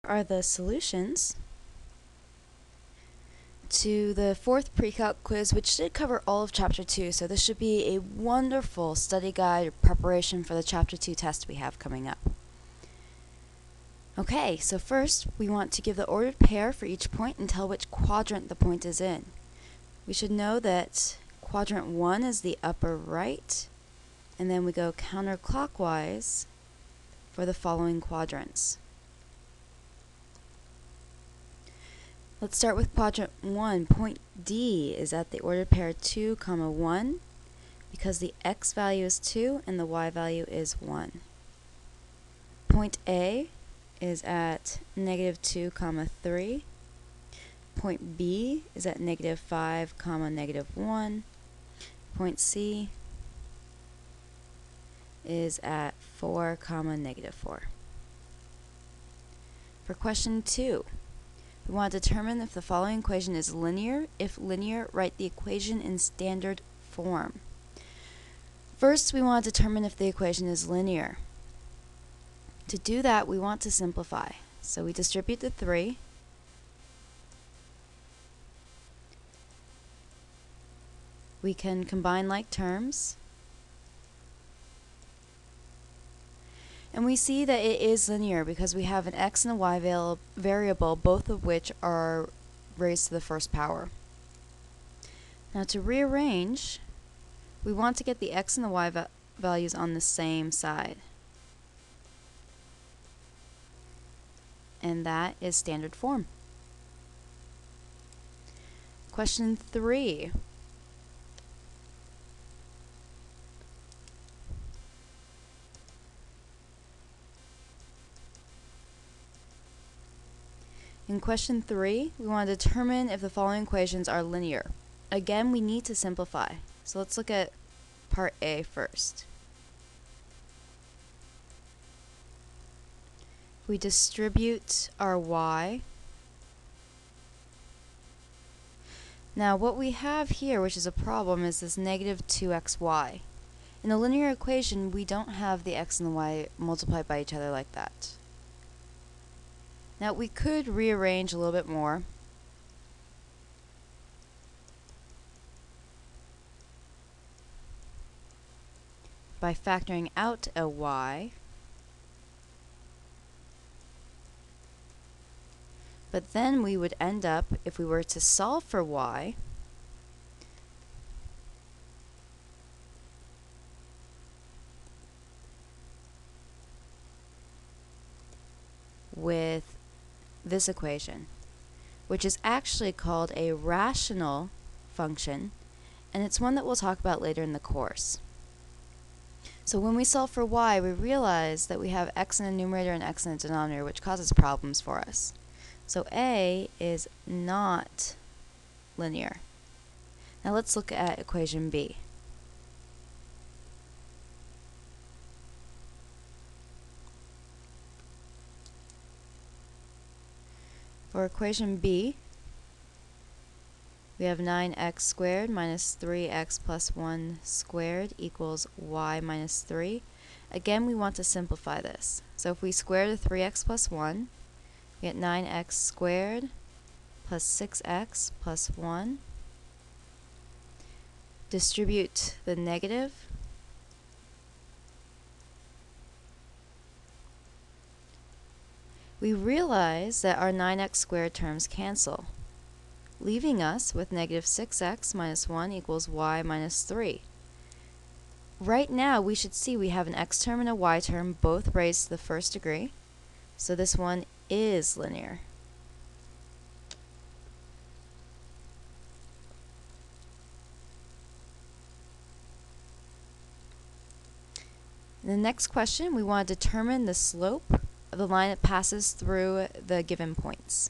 Are the solutions to the fourth pre-calc quiz, which did cover all of Chapter 2, so this should be a wonderful study guide or preparation for the Chapter 2 test we have coming up. Okay, so first we want to give the ordered pair for each point and tell which quadrant the point is in. We should know that quadrant 1 is the upper right, and then we go counterclockwise for the following quadrants. Let's start with quadrant 1. Point D is at the ordered pair 2, 1, because the x value is 2 and the y value is 1. Point A is at -2, 3. Point B is at -5, -1. Point C is at 4, -4. For question 2, we want to determine if the following equation is linear. If linear, write the equation in standard form. First, we want to determine if the equation is linear. To do that, we want to simplify. So we distribute the 3. We can combine like terms. And we see that it is linear because we have an x and a y variable, both of which are raised to the first power. Now to rearrange, we want to get the x and the y values on the same side. And that is standard form. Question 3. In question 3, we want to determine if the following equations are linear. Again, we need to simplify. So let's look at part A first. We distribute our y. Now what we have here, which is a problem, is this -2xy. In a linear equation, we don't have the x and the y multiplied by each other like that. Now we could rearrange a little bit more. By factoring out a y. But then we would end up, if we were to solve for y, with this equation, which is actually called a rational function, and it's one that we'll talk about later in the course. So when we solve for y, we realize that we have x in the numerator and x in the denominator, which causes problems for us. So A is not linear. Now let's look at equation B. For equation B, we have 9x squared minus 3x plus 1 squared equals y minus 3. Again, we want to simplify this. So if we square the 3x plus 1, we get 9x squared plus 6x plus 1. Distribute the negative. We realize that our 9x squared terms cancel, leaving us with -6x minus 1 equals y minus 3. Right now, we should see we have an x term and a y term, both raised to the first degree. So this one is linear. In the next question, we want to determine the slope of the line that passes through the given points.